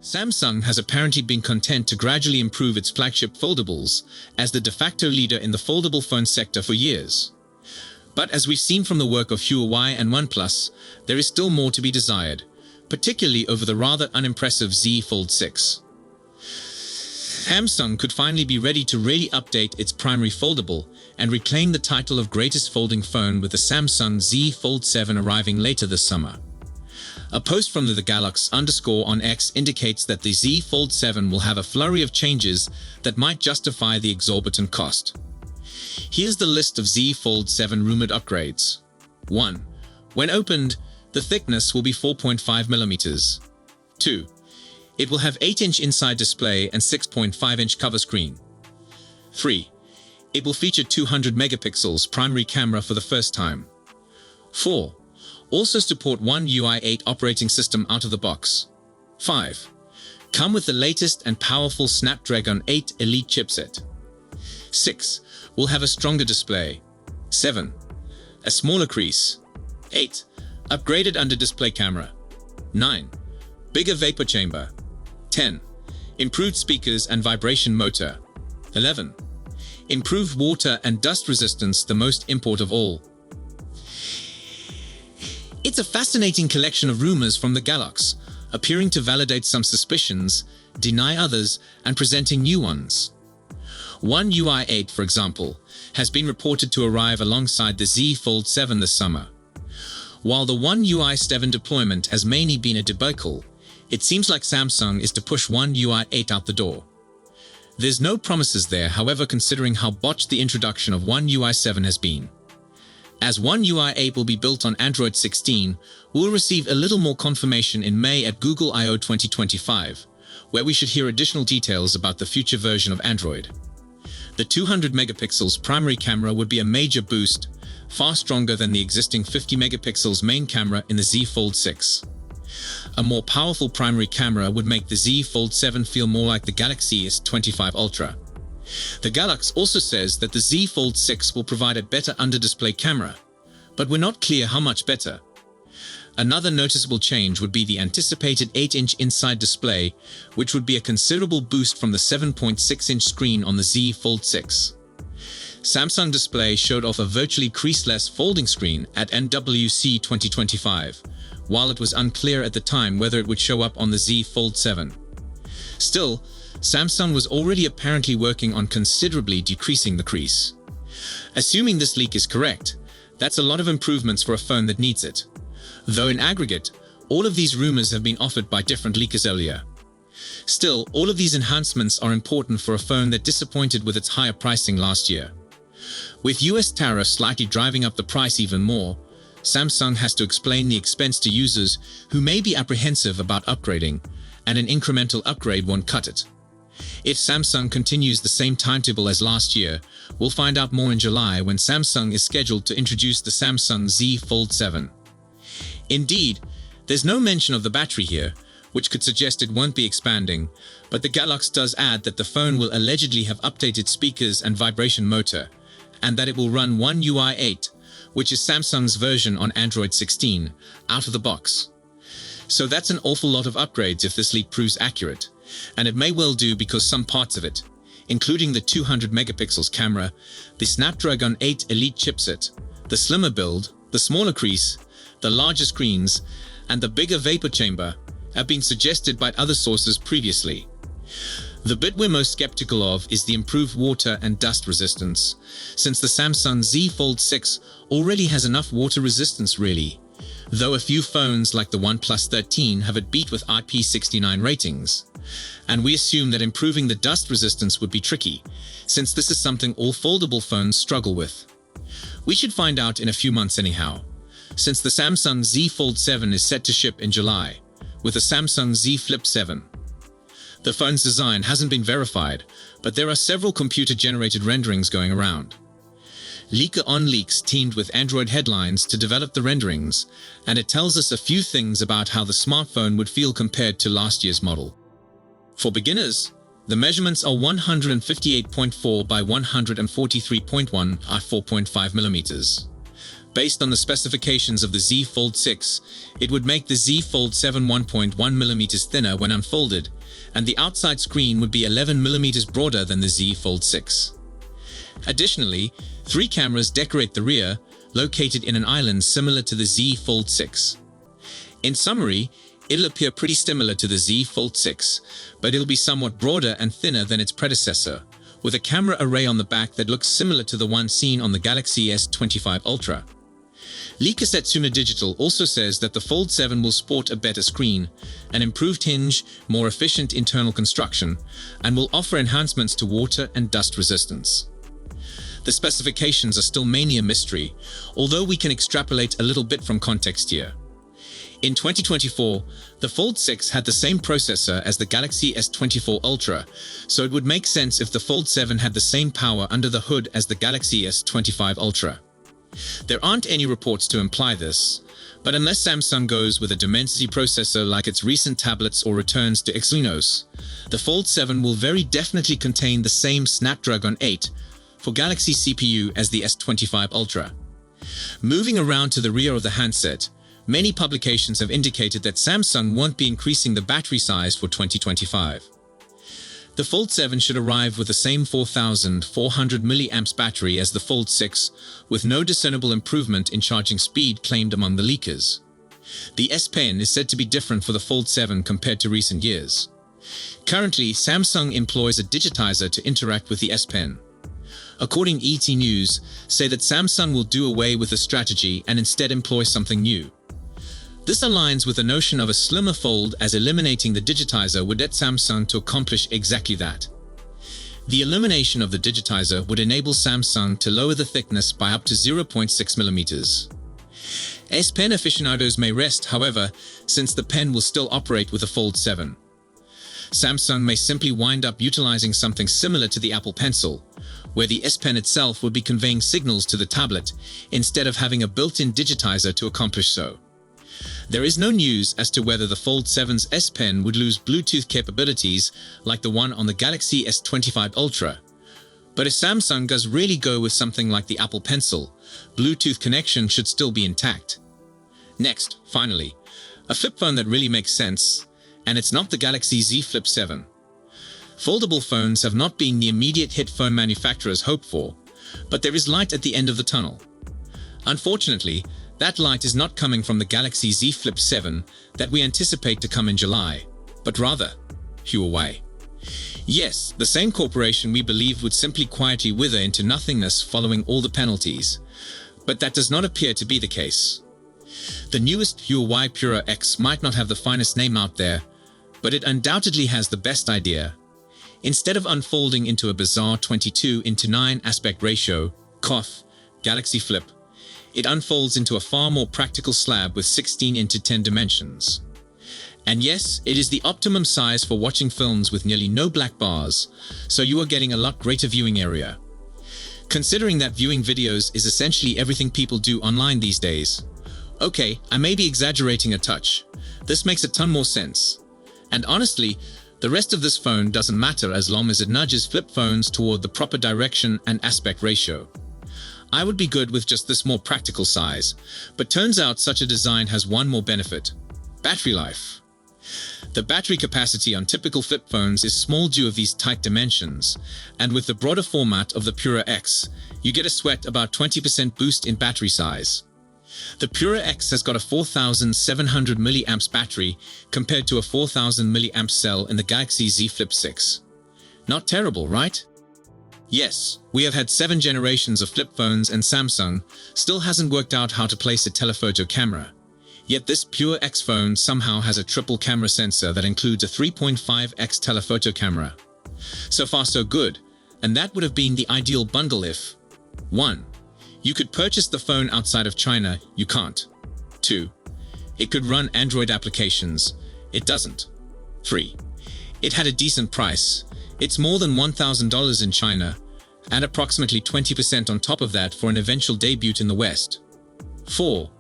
Samsung has apparently been content to gradually improve its flagship foldables as the de facto leader in the foldable phone sector for years. But as we've seen from the work of Huawei and OnePlus, there is still more to be desired, particularly over the rather unimpressive Z Fold 6. Samsung could finally be ready to really update its primary foldable and reclaim the title of greatest folding phone with the Samsung Z Fold 7 arriving later this summer. A post from the Galax_ on X indicates that the Z Fold 7 will have a flurry of changes that might justify the exorbitant cost. Here's the list of Z Fold 7 rumored upgrades. 1. When opened, the thickness will be 4.5 mm. 2. It will have 8-inch inside display and 6.5-inch cover screen. 3. It will feature 200 megapixels primary camera for the first time. 4. Also support One UI 8 operating system out of the box. 5. Come with the latest and powerful Snapdragon 8 Elite chipset. 6. Will have a stronger display. 7. A smaller crease. 8. Upgraded under-display camera. 9. Bigger vapor chamber. 10. Improved speakers and vibration motor. 11. Improved water and dust resistance, the most important of all. It's a fascinating collection of rumors from the Galax, appearing to validate some suspicions, deny others, and presenting new ones. One UI 8, for example, has been reported to arrive alongside the Z Fold 7 this summer. While the One UI 7 deployment has mainly been a debacle, it seems like Samsung is to push One UI 8 out the door. There's no promises there, however, considering how botched the introduction of One UI 7 has been. As One UI 8 will be built on Android 16, we'll receive a little more confirmation in May at Google I/O 2025, where we should hear additional details about the future version of Android. The 200 megapixels primary camera would be a major boost, far stronger than the existing 50 megapixels main camera in the Z Fold 6. A more powerful primary camera would make the Z Fold 7 feel more like the Galaxy S25 Ultra. The Galax also says that the Z Fold 6 will provide a better under-display camera, but we're not clear how much better. Another noticeable change would be the anticipated 8-inch inside display, which would be a considerable boost from the 7.6-inch screen on the Z Fold 6. Samsung Display showed off a virtually creaseless folding screen at MWC 2025, while it was unclear at the time whether it would show up on the Z Fold 7. Still, Samsung was already apparently working on considerably decreasing the crease. Assuming this leak is correct, that's a lot of improvements for a phone that needs it. Though in aggregate, all of these rumors have been offered by different leakers earlier. Still, all of these enhancements are important for a phone that disappointed with its higher pricing last year. With US tariffs slightly driving up the price even more, Samsung has to explain the expense to users who may be apprehensive about upgrading, and an incremental upgrade won't cut it. If Samsung continues the same timetable as last year, we'll find out more in July when Samsung is scheduled to introduce the Samsung Z Fold 7. Indeed, there's no mention of the battery here, which could suggest it won't be expanding, but the Galax does add that the phone will allegedly have updated speakers and vibration motor, and that it will run One UI 8, which is Samsung's version on Android 16, out of the box. So that's an awful lot of upgrades if this leak proves accurate, and it may well do because some parts of it, including the 200 megapixels camera, the Snapdragon 8 Elite chipset, the slimmer build, the smaller crease, the larger screens, and the bigger vapor chamber, have been suggested by other sources previously. The bit we're most skeptical of is the improved water and dust resistance, since the Samsung Z Fold 6 already has enough water resistance really, though a few phones like the OnePlus 13 have it beat with IP69 ratings. And we assume that improving the dust resistance would be tricky, since this is something all foldable phones struggle with. We should find out in a few months anyhow, since the Samsung Z Fold 7 is set to ship in July, with the Samsung Z Flip 7. The phone's design hasn't been verified, but there are several computer-generated renderings going around. Leaker on Leaks teamed with Android Headlines to develop the renderings, and it tells us a few things about how the smartphone would feel compared to last year's model. For beginners, the measurements are 158.4 by 143.1 at 4.5 mm. Based on the specifications of the Z Fold 6, it would make the Z Fold 7 1.1 mm thinner when unfolded, and the outside screen would be 11 mm broader than the Z Fold 6. Additionally, 3 cameras decorate the rear, located in an island similar to the Z Fold 6. In summary, it'll appear pretty similar to the Z Fold 6, but it'll be somewhat broader and thinner than its predecessor, with a camera array on the back that looks similar to the one seen on the Galaxy S25 Ultra. Leaker Setsuna Digital also says that the Fold 7 will sport a better screen, an improved hinge, more efficient internal construction, and will offer enhancements to water and dust resistance. The specifications are still mainly a mystery, although we can extrapolate a little bit from context here. In 2024, the Fold 6 had the same processor as the Galaxy S24 Ultra, so it would make sense if the Fold 7 had the same power under the hood as the Galaxy S25 Ultra. There aren't any reports to imply this, but unless Samsung goes with a Dimensity processor like its recent tablets or returns to Exynos, the Fold 7 will very definitely contain the same Snapdragon 8 for Galaxy CPU as the S25 Ultra. Moving around to the rear of the handset, many publications have indicated that Samsung won't be increasing the battery size for 2025. The Fold 7 should arrive with the same 4,400 mAh battery as the Fold 6, with no discernible improvement in charging speed claimed among the leakers. The S Pen is said to be different for the Fold 7 compared to recent years. Currently, Samsung employs a digitizer to interact with the S Pen. According to ET News, say that Samsung will do away with the strategy and instead employ something new. This aligns with the notion of a slimmer Fold, as eliminating the digitizer would let Samsung to accomplish exactly that. The elimination of the digitizer would enable Samsung to lower the thickness by up to 0.6 mm. S Pen aficionados may rest, however, since the pen will still operate with the Fold 7. Samsung may simply wind up utilizing something similar to the Apple Pencil, where the S Pen itself would be conveying signals to the tablet instead of having a built-in digitizer to accomplish so. There is no news as to whether the Fold 7's S Pen would lose Bluetooth capabilities like the one on the Galaxy S25 Ultra. But if Samsung does really go with something like the Apple Pencil, Bluetooth connection should still be intact. Next, finally, a flip phone that really makes sense, and it's not the Galaxy Z Flip 7. Foldable phones have not been the immediate hit phone manufacturers hoped for, but there is light at the end of the tunnel. Unfortunately, that light is not coming from the Galaxy Z Flip 7 that we anticipate to come in July, but rather Huawei. Yes, the same corporation we believe would simply quietly wither into nothingness following all the penalties, but that does not appear to be the case. The newest Huawei Pure X might not have the finest name out there, but it undoubtedly has the best idea. Instead of unfolding into a bizarre 22:9 aspect ratio, COF, Galaxy Flip, it unfolds into a far more practical slab with 16:10 dimensions. And yes, it is the optimum size for watching films with nearly no black bars, so you are getting a lot greater viewing area. Considering that viewing videos is essentially everything people do online these days. Okay, I may be exaggerating a touch. This makes a ton more sense. And honestly, the rest of this phone doesn't matter as long as it nudges flip phones toward the proper direction and aspect ratio. I would be good with just this more practical size, but turns out such a design has one more benefit: battery life. The battery capacity on typical flip phones is small due to these tight dimensions, and with the broader format of the Pure X, you get a sweat about 20% boost in battery size. The Pure X has got a 4,700 mAh battery compared to a 4,000 mAh cell in the Galaxy Z Flip 6. Not terrible, right? Yes, we have had 7 generations of flip phones and Samsung still hasn't worked out how to place a telephoto camera. Yet this Pure X phone somehow has a triple camera sensor that includes a 3.5x telephoto camera. So far so good, and that would have been the ideal bundle if 1. You could purchase the phone outside of China, you can't. 2. It could run Android applications, it doesn't. 3. It had a decent price. It's more than $1,000 in China, and approximately 20% on top of that for an eventual debut in the West. 4.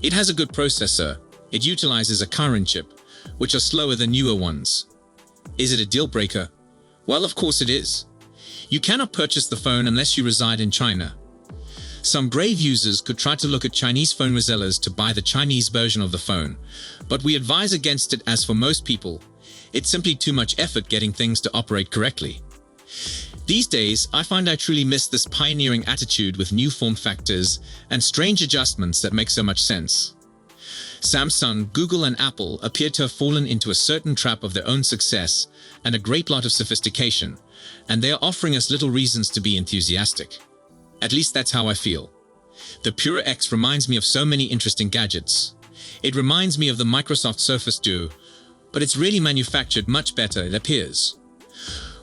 It has a good processor. It utilizes a current chip, which are slower than newer ones. Is it a deal breaker? Well, of course it is. You cannot purchase the phone unless you reside in China. Some brave users could try to look at Chinese phone resellers to buy the Chinese version of the phone, but we advise against it, as for most people, it's simply too much effort getting things to operate correctly. These days, I find I truly miss this pioneering attitude with new form factors and strange adjustments that make so much sense. Samsung, Google and Apple appear to have fallen into a certain trap of their own success and a great lot of sophistication, and they are offering us little reasons to be enthusiastic. At least that's how I feel. The Pure X reminds me of so many interesting gadgets. It reminds me of the Microsoft Surface Duo, but it's really manufactured much better, it appears.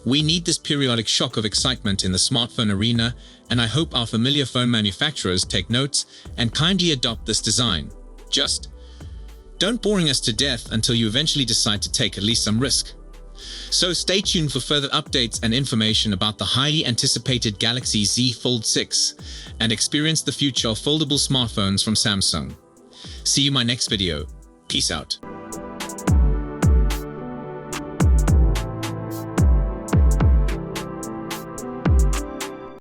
We need this periodic shock of excitement in the smartphone arena, and I hope our familiar phone manufacturers take notes and kindly adopt this design. Just don't boring us to death until you eventually decide to take at least some risk. So stay tuned for further updates and information about the highly anticipated Galaxy Z Fold 6 and experience the future of foldable smartphones from Samsung. See you in my next video. Peace out.